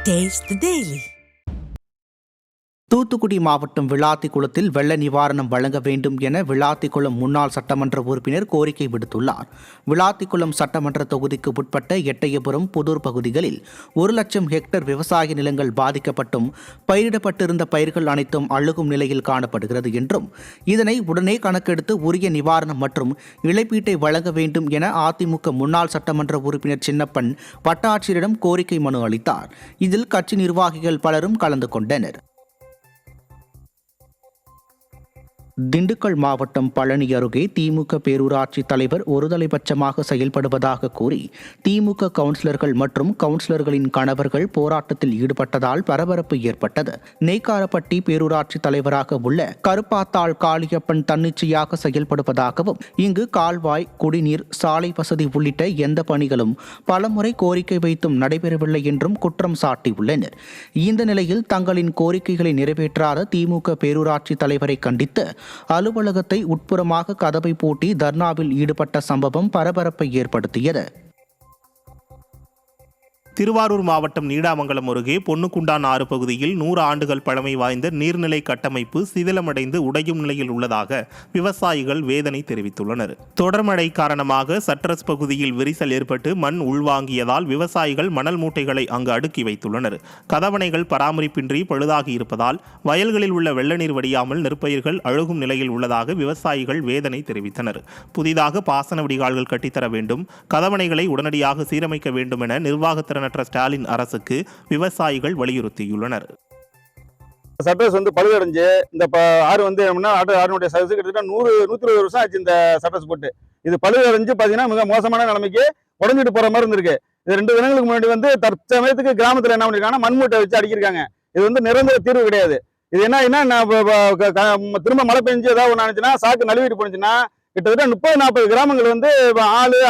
Taste the Daily. Thoothukudi மாவட்டம் விளாத்திக்குளத்தில் வெள்ள நிவாரணம் வழங்க வேண்டும் என விளாத்திக்குளம் முன்னாள் சட்டமன்ற உறுப்பினர் கோரிக்கை விடுத்துள்ளார். விளாத்திக்குளம் சட்டமன்ற தொகுதிக்கு உட்பட்ட எட்டயபுரம், புதூர் பகுதிகளில் 1,00,000 ஹெக்டேர் விவசாய நிலங்கள் பாதிக்கப்பட்டும் பயிரிடப்பட்டிருந்த பயிர்கள் அனைத்தும் அழுகும் நிலையில் காணப்படுகிறது என்றும் இதனை உடனே கணக்கெடுத்து உரிய நிவாரணம் மற்றும் இழப்பீட்டை வழங்க வேண்டும் என அதிமுக முன்னாள் சட்டமன்ற உறுப்பினர் சின்னப்பன் வட்டாட்சியரிடம் கோரிக்கை மனு அளித்தார். இதில் கட்சி நிர்வாகிகள் பலரும் கலந்து கொண்டனர். திண்டுக்கல் மாவட்டம் பழனி அருகே திமுக பேரூராட்சி தலைவர் ஒருதலைபட்சமாக செயல்படுவதாக கூறி திமுக கவுன்சிலர்கள் மற்றும் கவுன்சிலர்களின் கணவர்கள் போராட்டத்தில் ஈடுபட்டதால் பரபரப்பு ஏற்பட்டது. நெய்க்காரப்பட்டி பேரூராட்சி தலைவராக உள்ள கருப்பாத்தாள் காளியப்பன் தன்னிச்சையாக செயல்படுவதாகவும் இங்கு கால்வாய், குடிநீர், சாலை வசதி உள்ளிட்ட எந்த பணிகளும் பலமுறை கோரிக்கை வைத்தும் நடைபெறவில்லை என்றும் குற்றம் சாட்டியுள்ளனர். இந்த நிலையில் தங்களின் கோரிக்கைகளை நிறைவேற்றாத திமுக பேரூராட்சி தலைவரை கண்டித்து அலுவலகத்தை உட்புறமாக கதவை பூட்டி தர்ணாவில் ஈடுபட்ட சம்பவம் பரபரப்பை ஏற்படுத்தியது. திருவாரூர் மாவட்டம் நீடாமங்கலம் அருகே பொன்னுக்குண்டான் ஆறு பகுதியில் 100 ஆண்டுகள் பழமை வாய்ந்த நீர்நிலை கட்டமைப்பு சிதிலமடைந்து உடையும் நிலையில் உள்ளதாக விவசாயிகள் வேதனை தெரிவித்துள்ளனர். தொடர்மழை காரணமாக சட்ரஸ் பகுதியில் விரிசல் ஏற்பட்டு மண் உள்வாங்கியதால் விவசாயிகள் மணல் மூட்டைகளை அங்கு அடுக்கி வைத்துள்ளனர். கதவணைகள் பராமரிப்பின்றி பழுதாகி இருப்பதால் வயல்களில் உள்ள வெள்ள நீர் வடியாமல் நெற்பயிர்கள் அழுகும் நிலையில் உள்ளதாக விவசாயிகள் வேதனை தெரிவித்தனர். புதிதாக பாசன வடிகால்கள் கட்டித்தர வேண்டும், கதவணைகளை உடனடியாக சீரமைக்க வேண்டும் என நிர்வாகத்திறன் ஸ்டாலின் அரசுக்கு விவசாயிகள் வலியுறுத்தியுள்ளனர். சட்டஸ் பழுதடைஞ்சு இந்த ஆறு ஆறுனுடைய சர்வீஸ் கிட்டத்தட்ட 100-120 வருஷம் ஆச்சு. இந்த சட்டஸ் போட்டு இது பழுதடைஞ்சு பாத்தீங்கன்னா மிக மோசமான நிலைமைக்கு உடஞ்சிட்டு போற மாதிரி இருந்திருக்கு. இது 2 தினங்களுக்கு முன்னாடி தற்சமயத்துக்கு கிராமத்துல என்ன பண்ணிருக்காங்க, மண்மூட்டை வச்சு அடிக்கிருக்காங்க. இது நிரந்தர தீர்வு கிடையாது. இது என்ன திரும்ப மழை பெஞ்சு ஏதாவது ஒன்று ஆனிச்சுன்னா சாக்கு நழுவிட்டு போனுச்சுன்னா கிட்டத்தட்ட 30-40 கிராமங்கள்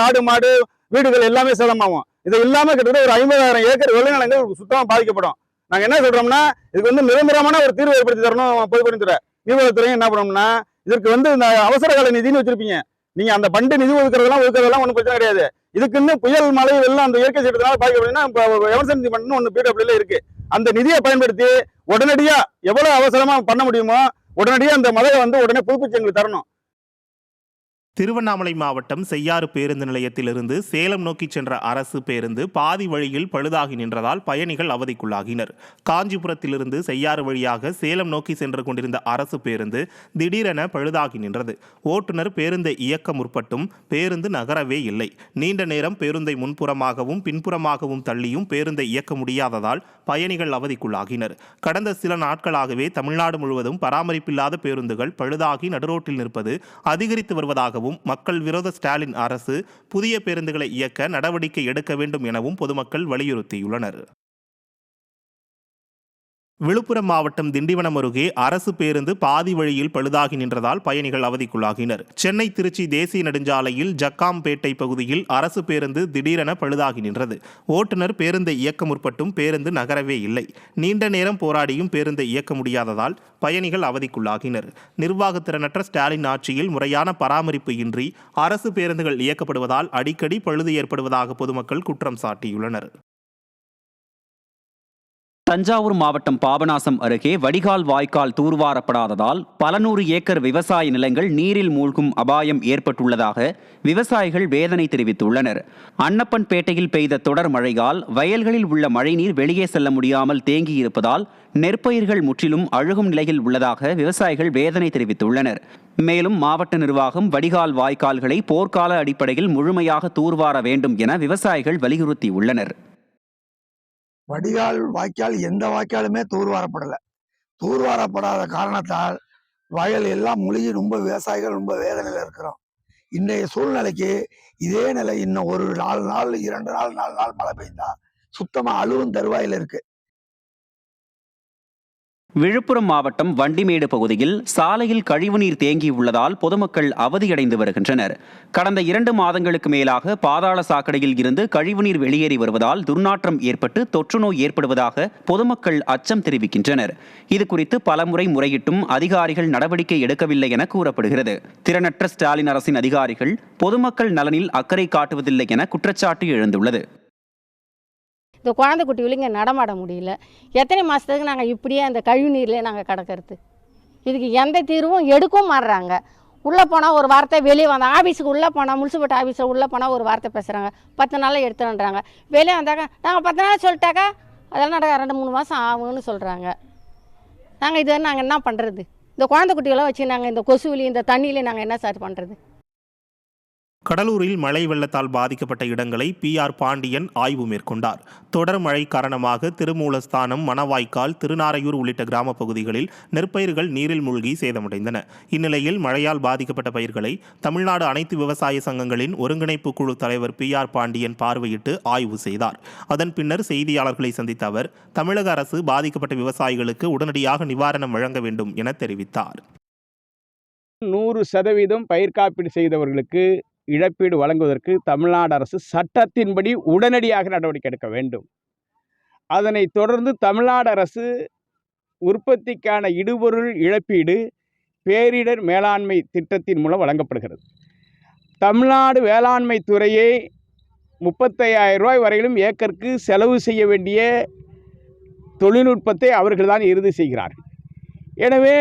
ஆடு மாடு வீடுகள் எல்லாமே சேதமாகும். இது இல்லாம கிட்டத்தட்ட ஒரு 50,000 ஏக்கர் விளைநிலங்கள் சுத்தமா பாதிக்கப்படும். நாங்க என்ன சொல்றோம்னா இதுக்கு நிரந்தரமான ஒரு தீர்வு ஏற்படுத்தி தரணும். பொதுப்பணித்துறை, நீர்வளத்துறை என்ன பண்ணோம்னா இதற்கு இந்த அவசர கால நிதினு வச்சிருப்பீங்க. நீங்க அந்த பண்டு நிதி ஒதுக்குறதெல்லாம் ஒன்றும் பிரச்சனை கிடையாது. இதுக்குன்னு புயல், மழை, வெள்ளம் அந்த இயற்கை சீற்றத்தினால பாதிக்கப்படுதுன்னா எமர்ஜென்சி ஃபண்ட் ஒன்று PWல இருக்கு. அந்த நிதியை பயன்படுத்தி உடனடியா எவ்வளவு அவசரமா பண்ண முடியுமோ உடனடியா அந்த மழையை உடனே புதுப்பிச்சு எங்களுக்கு தரணும். திருவண்ணாமலை மாவட்டம் செய்யாறு பேருந்து நிலையத்திலிருந்து சேலம் நோக்கி சென்ற அரசு பேருந்து பாதி வழியில் பழுதாகி நின்றதால் பயணிகள் அவதிக்குள்ளாகினர். காஞ்சிபுரத்திலிருந்து செய்யாறு வழியாக சேலம் நோக்கி சென்று கொண்டிருந்த அரசு பேருந்து திடீரென பழுதாகி நின்றது. ஓட்டுநர் பேருந்தை இயக்க முற்பட்டும் பேருந்து நகரவே இல்லை. நீண்ட நேரம் பேருந்தை முன்புறமாகவும் பின்புறமாகவும் தள்ளியும் பேருந்தை இயக்க முடியாததால் பயணிகள் அவதிக்குள்ளாகினர். கடந்த சில நாட்களாகவே தமிழ்நாடு முழுவதும் பராமரிப்பில்லாத பேருந்துகள் பழுதாகி நடுரோட்டில் நிற்பது அதிகரித்து வருவதாகவும் மக்கள் விரோத ஸ்டாலின் அரசு புதிய பேருந்துகளை இயக்க நடவடிக்கை எடுக்க வேண்டும் எனவும் பொதுமக்கள் வலியுறுத்தியுள்ளனர். விழுப்புரம் மாவட்டம் திண்டிவனம் அருகே அரசு பேருந்து பாதி வழியில் பழுதாகி நின்றதால் பயணிகள் அவதிக்குள்ளாகினர். சென்னை திருச்சி தேசிய நெடுஞ்சாலையில் ஜக்காம்பேட்டை பகுதியில் அரசு பேருந்து திடீரென பழுதாகி நின்றது. ஓட்டுநர் பேருந்தை இயக்க முற்பட்டும் பேருந்து நகரவே இல்லை. நீண்ட நேரம் போராடியும் பேருந்தை இயக்க முடியாததால் பயணிகள் அவதிக்குள்ளாகினர். நிர்வாகத்திறனற்ற ஸ்டாலின் ஆட்சியில் முறையான பராமரிப்பு இன்றி அரசு பேருந்துகள் இயக்கப்படுவதால் அடிக்கடி பழுது ஏற்படுவதாக பொதுமக்கள் குற்றம் சாட்டியுள்ளனர். தஞ்சாவூர் மாவட்டம் பாபநாசம் அருகே வடிகால் வாய்க்கால் தூர்வாரப்படாததால் பல 100 ஏக்கர் விவசாய நிலங்கள் நீரில் மூழ்கும் அபாயம் ஏற்பட்டுள்ளதாக விவசாயிகள் வேதனை தெரிவித்துள்ளனர். அன்னப்பன்பேட்டையில் பெய்த தொடர் மழையால் வயல்களில் உள்ள மழைநீர் வெளியே செல்ல முடியாமல் தேங்கியிருப்பதால் நெற்பயிர்கள் முற்றிலும் அழுகும் நிலையில் உள்ளதாக விவசாயிகள் வேதனை தெரிவித்துள்ளனர். மேலும் மாவட்ட நிர்வாகம் வடிகால் வாய்க்கால்களை போர்க்கால அடிப்படையில் முழுமையாக தூர்வார வேண்டும் என விவசாயிகள் வலியுறுத்தியுள்ளனர். வடிகால் வாய்க்கால் எந்த வாய்க்காலுமே தூர்வாரப்படாத காரணத்தால் வயல் எல்லாம் மூழ்கி விவசாயிகள் ரொம்ப வேதனையில் இருக்கிறோம். இன்றைய சூழ்நிலைக்கு இதே நிலை இன்னும் ஒரு 4 நாள் 2 நாள் 4 நாள் மழை பெய்ந்தா சுத்தமா அழுவும் தருவாயில் இருக்கு. விழுப்புரம் மாவட்டம் வண்டிமேடு பகுதியில் சாலையில் கழிவுநீர் தேங்கியுள்ளதால் பொதுமக்கள் அவதியடைந்து வருகின்றனர். கடந்த 2 மாதங்களுக்கு மேலாக பாதாள சாக்கடையில் இருந்து கழிவுநீர் வெளியேறி வருவதால் துர்நாற்றம் ஏற்பட்டு தொற்று நோய் ஏற்படுவதாக பொதுமக்கள் அச்சம் தெரிவிக்கின்றனர். இதுகுறித்து பலமுறை முறையிட்டும் அதிகாரிகள் நடவடிக்கை எடுக்கவில்லை என கூறப்படுகிறது. திறனற்ற ஸ்டாலின் அரசின் அதிகாரிகள் பொதுமக்கள் நலனில் அக்கறை காட்டுவதில்லை என குற்றச்சாட்டு எழுந்துள்ளது. இந்த குழந்தை குட்டிகளும் இங்கே நடமாட முடியல. எத்தனை மாதத்துக்கு நாங்கள் இப்படியே அந்த கழிவு நீர்லேயே நாங்கள் கிடக்கிறது? இதுக்கு எந்த தீர்வும் எடுக்கவும் மாறுறாங்க. உள்ளே போனால் ஒரு வார்த்தை, வெளியே வந்தால் ஆஃபீஸுக்கு உள்ளே போனால் முனிசிபல் ஆஃபீஸில் உள்ளே போனால் ஒரு வார்த்தை பேசுகிறாங்க, 10 நாளில் எடுத்துன்றாங்க. வெளியே வந்தாக்கா நாங்கள் 10 நாள் சொல்லிட்டாக்கா அதெல்லாம் நடக்க 2-3 மாதம் ஆகும்னு சொல்கிறாங்க. நாங்கள் என்ன பண்ணுறது? இந்த குழந்தை குட்டிகளை வச்சு நாங்கள் இந்த கொசுவிலையும் இந்த தண்ணியிலையும் நாங்கள் என்ன சார் பண்ணுறது? கடலூரில் மழை வெள்ளத்தால் பாதிக்கப்பட்ட இடங்களை PR பாண்டியன் ஆய்வு மேற்கொண்டார். தொடர் மழை காரணமாக திருமூலஸ்தானம், மணவாய்க்கால், திருநாரையூர் உள்ளிட்ட கிராம பகுதிகளில் நெற்பயிர்கள் நீரில் மூழ்கி சேதமடைந்தன. இந்நிலையில் மழையால் பாதிக்கப்பட்ட பயிர்களை தமிழ்நாடு அனைத்து விவசாய சங்கங்களின் ஒருங்கிணைப்பு குழு தலைவர் PR பாண்டியன் பார்வையிட்டு ஆய்வு செய்தார். அதன் பின்னர் செய்தியாளர்களை சந்தித்த அவர், தமிழக அரசு பாதிக்கப்பட்ட விவசாயிகளுக்கு உடனடியாக நிவாரணம் வழங்க வேண்டும் என தெரிவித்தார். 100% பயிர் காப்பீடு செய்தவர்களுக்கு இழப்பீடு வழங்குவதற்கு தமிழ்நாடு அரசு சட்டத்தின்படி உடனடியாக நடவடிக்கை எடுக்க வேண்டும். அதனைத் தொடர்ந்து தமிழ்நாடு அரசு உற்பத்திக்கான இடுபொருள் இழப்பீடு பேரிடர் மேலாண்மை திட்டத்தின் மூலம் வழங்கப்படுகிறது. தமிழ்நாடு வேளாண்மை துறையை 35,000 ரூபாய் வரையிலும் ஏக்கருக்கு செலவு செய்ய வேண்டிய தொழில்நுட்பத்தை அவர்கள்தான் இறுதி செய்கிறார்கள். எனவே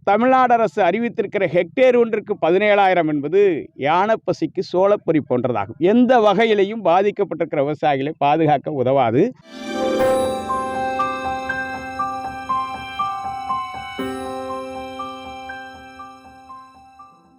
தமிழ்நாடு அரசு அறிவித்திருக்கிற ஹெக்டேர் ஒன்றுக்கு 17,000 என்பது யானைப்பசிக்கு சோளப்பொரி போன்றதாகும். எந்த வகையிலையும் பாதிக்கப்பட்டிருக்கிற விவசாயிகளை பாதுகாக்க உதவாது.